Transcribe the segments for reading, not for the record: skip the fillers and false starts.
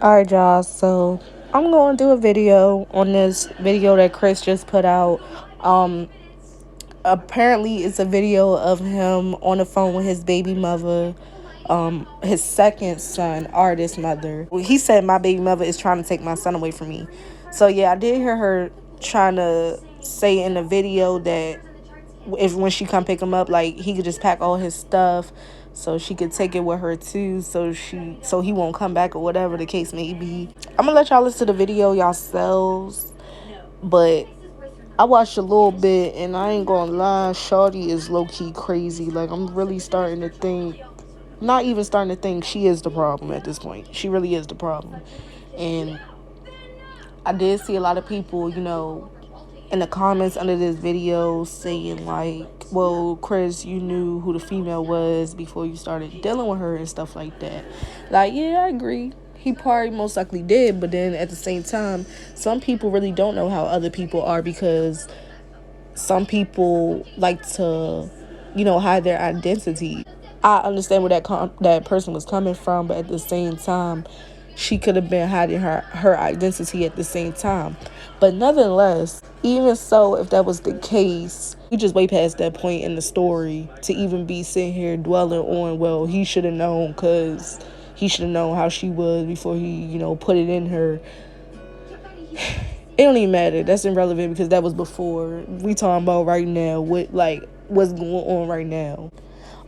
Alright, y'all, so I'm going to do a video on this video that Chris just put out. Um, Apparently, it's a video of him on the phone with his baby mother, his second son, artist mother. He said, "My baby mother is trying to take my son away from me." So, yeah, I did hear her trying to say in the video that if when she come pick him up, like he could just pack all his stuff so she could take it with her too, so he won't come back or whatever the case may be. I'm gonna let y'all listen to the video yourselves, but I watched a little bit and I ain't gonna lie, shawty is low-key crazy. Like, I'm really starting to think, not even starting to think, she is the problem at this point. She really is the problem. And I did see a lot of people, in the comments under this video saying like, well, Chris, you knew who the female was before you started dealing with her and stuff like that. Like, yeah, I agree. He probably most likely did, but then at the same time, some people really don't know how other people are, because some people like to, hide their identity. I understand where that person was coming from, but at the same time, she could have been hiding her identity at the same time. But nonetheless, even so, if that was the case, we just way past that point in the story to even be sitting here dwelling on, well, he should have known, because he should have known how she was before he, put it in her. It don't even matter. That's irrelevant, because that was before. We talking about right now, what's going on right now.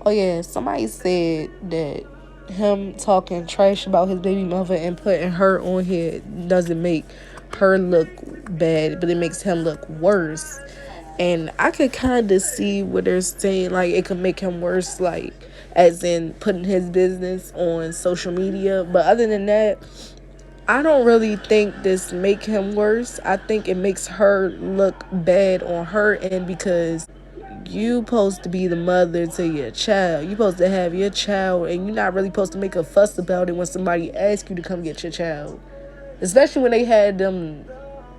Oh yeah, somebody said that him talking trash about his baby mother and putting her on here doesn't make her look bad, but it makes him look worse. And I could kind of see what they're saying, like it could make him worse, like as in putting his business on social media. But other than that, I don't really think this make him worse. I think it makes her look bad on her end, because you supposed to be the mother to your child. You supposed to have your child, and you're not really supposed to make a fuss about it when somebody asks you to come get your child, especially when they had them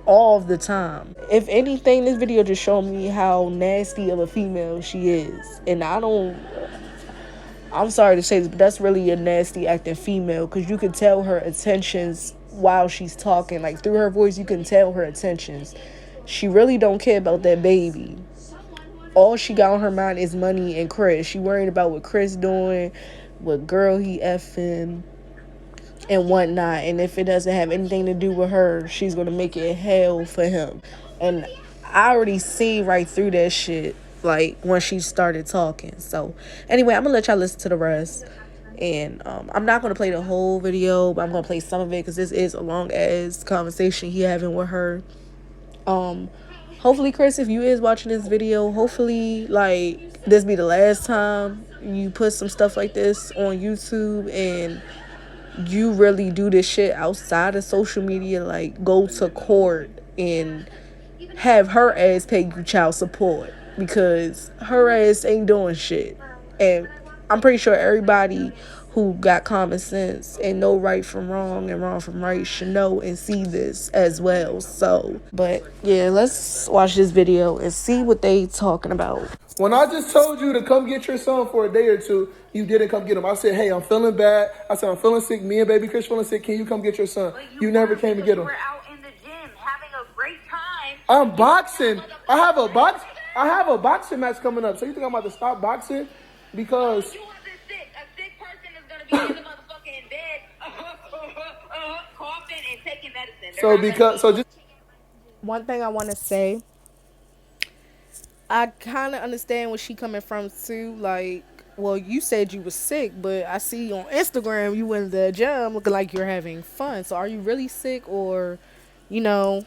all the time. If anything, this video just showed me how nasty of a female she is. And I'm sorry to say this, but that's really a nasty acting female, because you can tell her intentions while she's talking. Like, through her voice, you can tell her intentions. She really don't care about that baby. All she got on her mind is money and Chris. She worried about what Chris doing, what girl he effing, and whatnot. And if it doesn't have anything to do with her, she's going to make it hell for him. And I already see right through that shit, like, when she started talking. So, anyway, I'm going to let y'all listen to the rest. And I'm not going to play the whole video, but I'm going to play some of it, because this is a long-ass conversation he having with her. Hopefully, Chris, if you is watching this video, hopefully, like, this be the last time you put some stuff like this on YouTube, and you really do this shit outside of social media. Like, go to court and have her ass pay you child support, because her ass ain't doing shit. And I'm pretty sure everybody who got common sense and know right from wrong and wrong from right should know and see this as well. So, but yeah, let's watch this video and see what they talking about. When I just told you to come get your son for a day or two, you didn't come get him. I said, hey, I'm feeling bad. I said, I'm feeling sick. Me and baby Chris feeling sick. Can you come get your son? You never came to get him. We're out in the gym having a great time. I'm boxing. I have a boxing match coming up. So you think I'm about to stop boxing? Because You wasn't sick. A sick person is going to be in the motherfucking bed coughing and taking medicine. so just One thing I want to say, I kind of understand where she coming from too. Like, well, you said you was sick, but I see on Instagram you in the gym looking like you're having fun. So are you really sick, or, you know,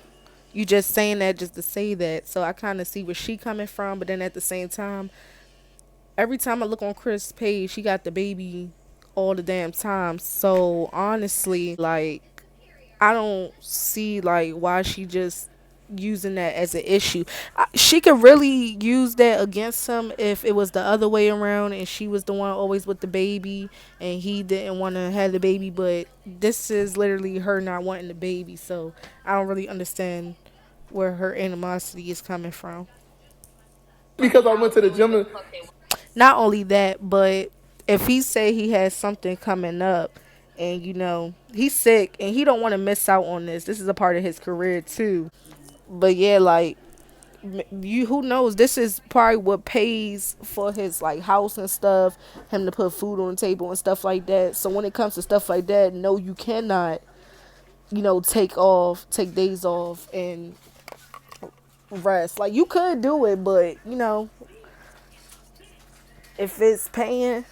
you just saying that just to say that? So I kind of see where she coming from, but then at the same time, every time I look on Chris' page, she got the baby all the damn time. So honestly, like, I don't see like why she just using that as an issue. She could really use that against him if it was the other way around and she was the one always with the baby and he didn't want to have the baby. But this is literally her not wanting the baby, so I don't really understand where her animosity is coming from. because I went to the gym. Not only that, but if he say he has something coming up and he's sick, and he don't want to miss out on this. This is a part of his career too. But yeah, like you, who knows? This is probably what pays for his like house and stuff, him to put food on the table and stuff like that. So when it comes to stuff like that, no, you cannot, take days off and rest. Like you could do it, but if it's paying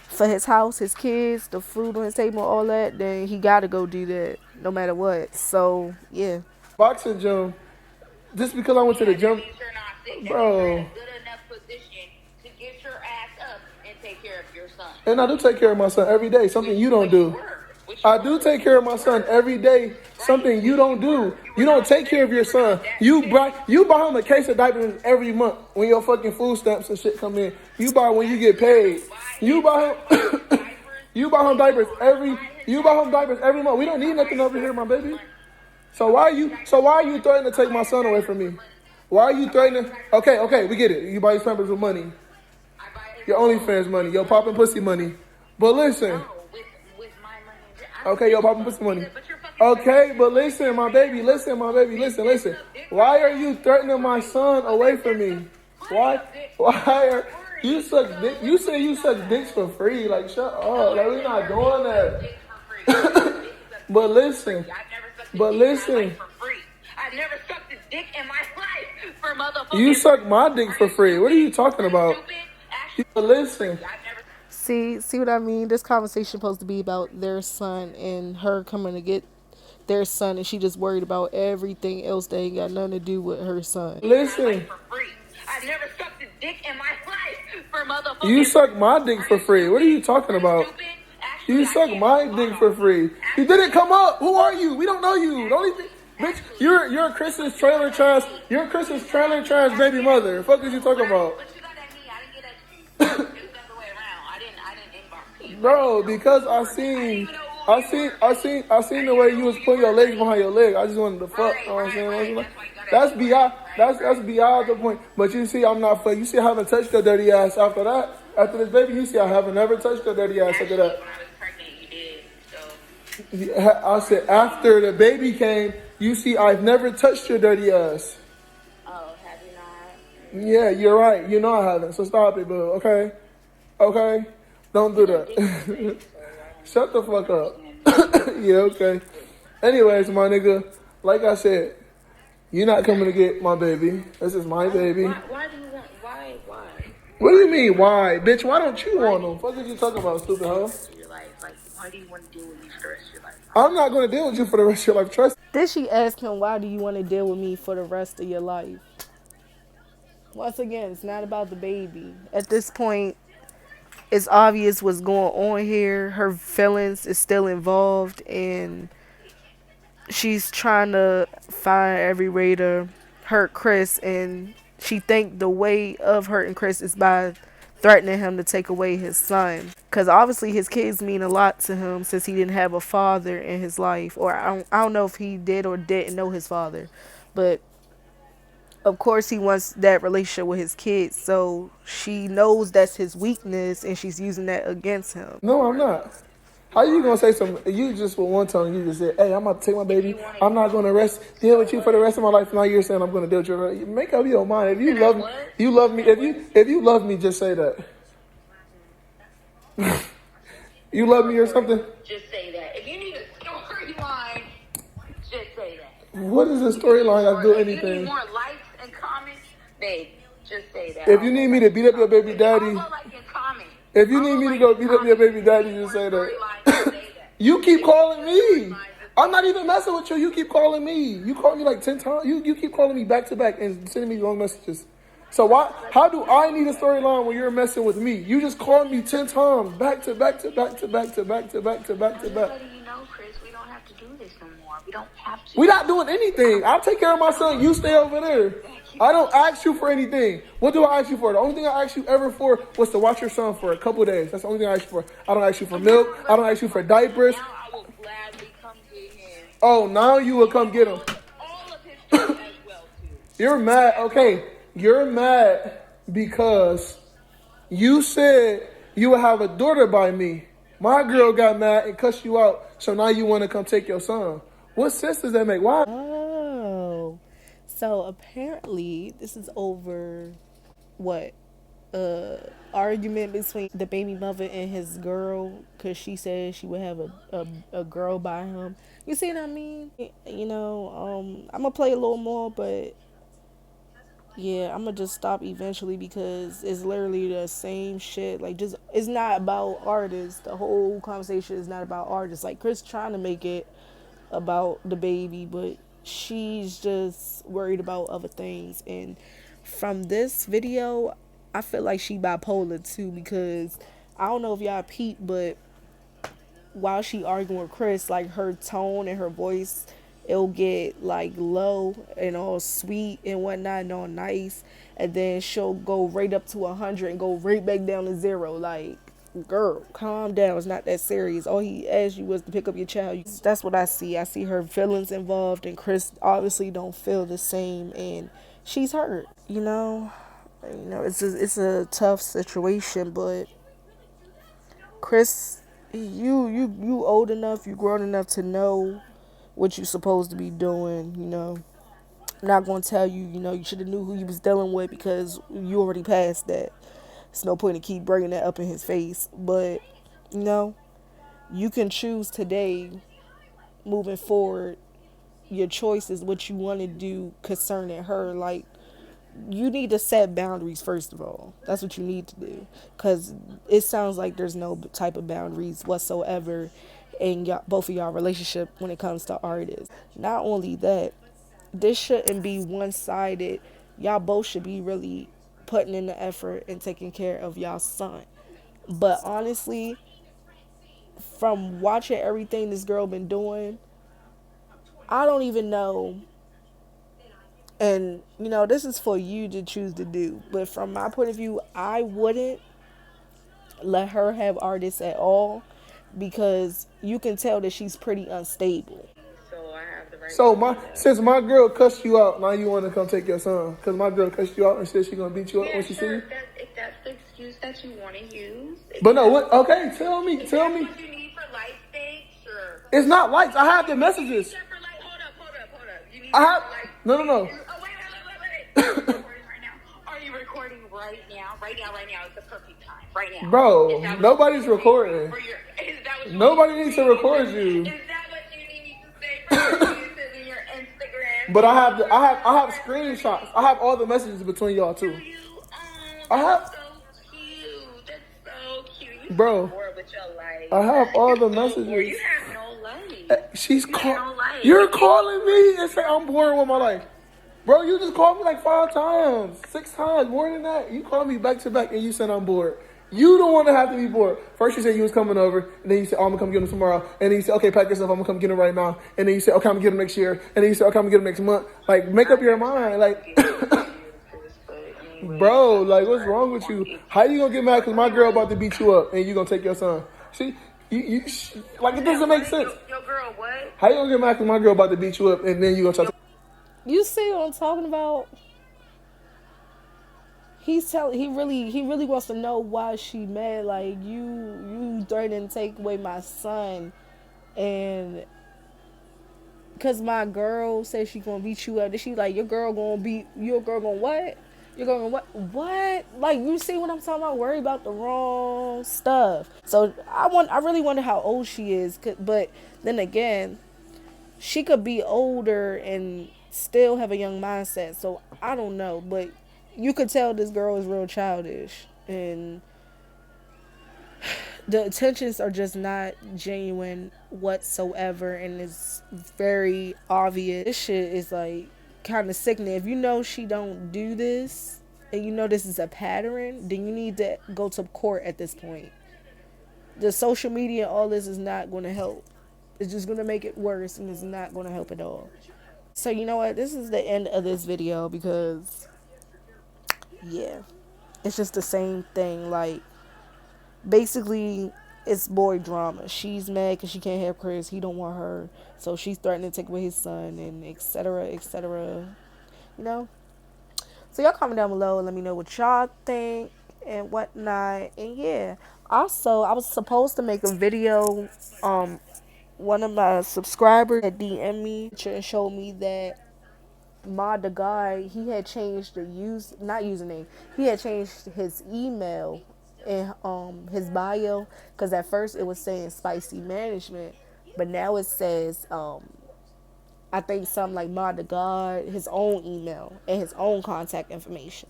for his house, his kids, the food on his table, all that, then he gotta go do that no matter what. So yeah. Boxing gym. Just because I went to the gym, You're not sick. That bro. means you're in a good enough position to get your ass up and take care of your son. And I do take care of my son every day. Something you don't do. I do take care of my son every day. Something you don't do. You don't take care of your son. You buy him a case of diapers every month when your fucking food stamps and shit come in. You buy when you get paid. You buy him. You buy him diapers every. You buy him diapers every month. We don't need nothing over here, my baby. So why are you threatening to take my son away from me? Why are you threatening? Okay, we get it. You buy your pampers with money. Your OnlyFans money. Your poppin' pussy money. But listen. Okay, your poppin' pussy money. Okay, but listen, my baby. Listen. Why are you threatening my son away from me? Why are you suck dick? You say you suck dicks for free. Like, shut up. Like, we're not doing that. But listen. I've never sucked a dick in my life for motherfuckers. You suck my dick for free. What are you talking about? But listen. See what I mean? This conversation supposed to be about their son and her coming to get their son, and she just worried about everything else that ain't got nothing to do with her son. Listen. I've never sucked a dick in my life for motherfuckers. You suck my dick for free. What are you talking about? You suck my dick for free. You didn't come up. Who are you? We don't know you. Don't even, bitch. You're Chris's trailer trash. You're Chris's trailer trash baby mother. The fuck is you talking about? But you got at me. I didn't get at you. It was the other way around. I didn't inbox you. Bro, because I seen the way you was putting your legs behind your leg. I just wanted to fuck. You know what I'm saying? That's beyond the point. But you see, I'm not fuck. You see, I haven't touched your dirty ass after that. After this baby, you see, I haven't never touched your dirty ass after that. I said, after the baby came, you see, I've never touched your dirty ass. Oh, have you not? Yeah, you're right. You know I haven't. So stop it, boo. Okay? Don't do that. Shut the fuck up. Yeah, okay. Anyways, my nigga, like I said, you're not coming to get my baby. This is my baby. Why do you want? Why? What do you mean, why? Bitch, why don't you want them? What are you talking about, stupid hoe? Your life, like, why do you want to deal with me for the rest of your life? I'm not going to deal with you for the rest of your life. Trust me. Then she asked him, why do you want to deal with me for the rest of your life? Once again, it's not about the baby. At this point, it's obvious what's going on here. Her feelings is still involved, and she's trying to find every way to hurt Chris, and she think the way of hurting Chris is by threatening him to take away his son. Because obviously his kids mean a lot to him since he didn't have a father in his life. Or I don't know if he did or didn't know his father. But of course he wants that relationship with his kids. So she knows that's his weakness, and she's using that against him. No, I'm not. How you gonna say something? You just with one tongue, you just said, "Hey, I'm about to take my baby. I'm not gonna deal with you for the rest of my life." Now you're saying I'm gonna deal with you. Make up your mind. If you love me, you love me. If you love me, just say that. You love me or something? Just say that. If you need a storyline, just say that. What is a storyline? I'll do If you anything. need more likes and comments, babe, just say that. If you need me to beat up your baby daddy, if you need me to go beat up your baby daddy, just say that. You keep calling me. I'm not even messing with you. You keep calling me. You call me like 10 times. You keep calling me back to back and sending me long messages. So how do I need a storyline when you're messing with me? You just called me 10 times, back to back to back to back to back to back to back to back. You know, Chris, we don't have to do this no more. We don't have to. We're not doing anything. I'll take care of my son. You stay over there. I don't ask you for anything. What do I ask you for? The only thing I asked you ever for was to watch your son for a couple of days. That's the only thing I asked you for. I don't ask you for milk. I don't ask you for diapers. Now I will gladly come get him. Oh, now you will come get him. All of his stuff as well, too. You're mad. Okay, you're mad because you said you would have a daughter by me. My girl got mad and cussed you out, so now you want to come take your son. What sense does that make? Why? Oh, so apparently this is over what argument between the baby mother and his girl because she said she would have a girl by him. You see what I mean? I'm gonna play a little more, but yeah, I'm gonna just stop eventually because it's literally the same shit. Like, just it's not about artists. The whole conversation is not about artists. Like, Chris trying to make it about the baby, but she's just worried about other things. And from this video, I feel like she bipolar too because I don't know if y'all peep, but while she arguing with Chris, like her tone and her voice, it'll get like low and all sweet and whatnot and all nice, and then she'll go right up to 100 and go right back down to zero. Like, girl, calm down. It's not that serious. All he asked you was to pick up your child. That's what I see. I see her feelings involved, and Chris obviously don't feel the same, and she's hurt. It's a tough situation, but Chris, you old enough, you grown enough to know what you're supposed to be doing. I'm not gonna tell you, you should have knew who you was dealing with because you already passed that. It's no point to keep bringing that up in his face. But you know, you can choose today, moving forward. Your choice is what you want to do concerning her. Like, you need to set boundaries first of all. That's what you need to do, because it sounds like there's no type of boundaries whatsoever in both of y'all relationship when it comes to artists. Not only that, this shouldn't be one-sided. Y'all both should be really putting in the effort and taking care of y'all son. But honestly, from watching everything this girl been doing, I don't even know. And this is for you to choose to do, but from my point of view, I wouldn't let her have artists at all because you can tell that she's pretty unstable. So I have the right. So since my girl cussed you out, now you want to come take your son because my girl cussed you out and said she gonna beat you up Yeah, when she see sure. you. If that's the excuse that you want to use. But no, what? Okay, tell me. If that's what you need for life thing, sure. It's not lights. I have the messages. Except for light. Hold up. You need I have light. no. Oh, wait. Are you recording right now? Are you recording right now? Right now is the perfect time. Right now. Bro, nobody's recording. Nobody needs to record you. Is that what you need to say for your Instagram? But I have screenshots. I have all the messages between y'all too. I have, So cute. That's so cute. You bro. bored with your life. I have all the Or messages. you have no life. She's no life. You're calling me and say I'm bored with my life. Bro, you just called me like 5 times, 6 times, more than that. You called me back to back and you said I'm bored. You don't want to have to be bored. First you said you was coming over, and then you said, oh, I'm going to come get him tomorrow. And then you said, okay, pack yourself, I'm going to come get him right now. And then you said, okay, I'm going to get him next year. And then you said, okay, I'm going to get him next month. Like, make up your mind. Like, bro, like, what's wrong with you? How you going to get mad because my girl about to beat you up and you going to take your son? See, like, it doesn't make sense. Your girl, what? How you going to get mad because my girl about to beat you up and then you going to try to... You see what I'm talking about? He really wants to know why she mad. Like, you threatening to take away my son, and because my girl says she gonna beat you up, then she like, your girl gonna what? Your girl gonna what? Like, you see what I'm talking about? Worry about the wrong stuff. So I really wonder how old she is. But then again, she could be older and still have a young mindset. So I don't know, but you could tell this girl is real childish, and the intentions are just not genuine whatsoever, and it's very obvious. This shit is like kind of sickening. If you know she don't do this and you know this is a pattern, then you need to go to court at this point. The social media, all this is not going to help. It's just going to make it worse, and it's not going to help at all. So you know what? This is the end of this video because, yeah, it's just the same thing. Like, basically, it's boy drama. She's mad because she can't have Chris. He don't want her, so she's threatening to take away his son, and etc. etc. So y'all comment down below and let me know what y'all think. and whatnot. And yeah, also I was supposed to make a video. One of my subscribers had DM me and showed me that the guy, he had changed the not username, he had changed his email in his bio, because at first it was saying spicy management, but now it says I think something like mod the god, his own email and his own contact information.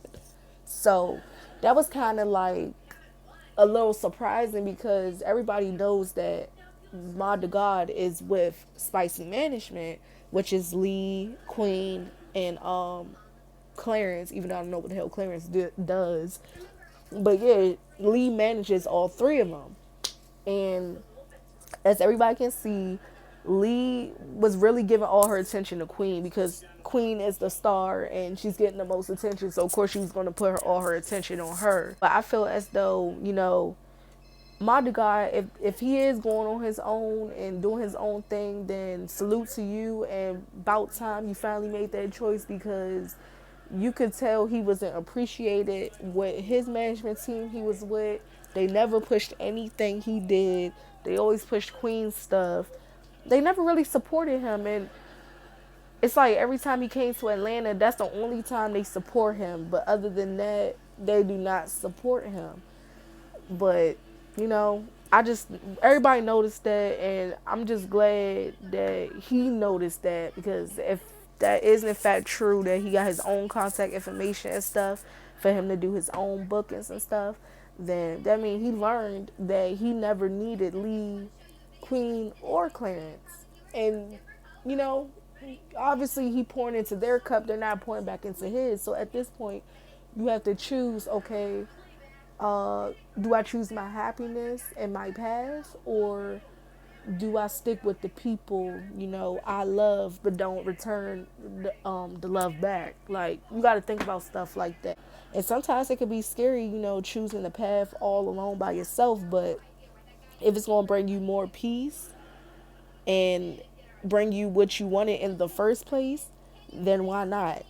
So that was kind of like a little surprising, because everybody knows that mod the god is with spicy management, which is Lee, Queen, and Clarence, even though I don't know what the hell Clarence does. But yeah, Lee manages all three of them. And as everybody can see, Lee was really giving all her attention to Queen, because Queen is the star and she's getting the most attention. So of course she was going to put all her attention on her. But I feel as though, my guy, if he is going on his own and doing his own thing, then salute to you, and about time you finally made that choice, because you could tell he wasn't appreciated with his management team he was with. They never pushed anything he did. They always pushed Queen stuff. They never really supported him, and it's like every time he came to Atlanta, that's the only time they support him. But other than that, they do not support him. But I just, everybody noticed that, and I'm just glad that he noticed that, because if that is in fact true, that he got his own contact information and stuff for him to do his own bookings and stuff, then that means he learned that he never needed Lee, Queen, or Clarence. And you know obviously he pouring into their cup, they're not pouring back into his. So at this point you have to choose, okay, do I choose my happiness and my path, or do I stick with the people I love but don't return the love back? Like, you got to think about stuff like that. And sometimes it can be scary, choosing the path all alone by yourself. But if it's gonna bring you more peace and bring you what you wanted in the first place, then why not?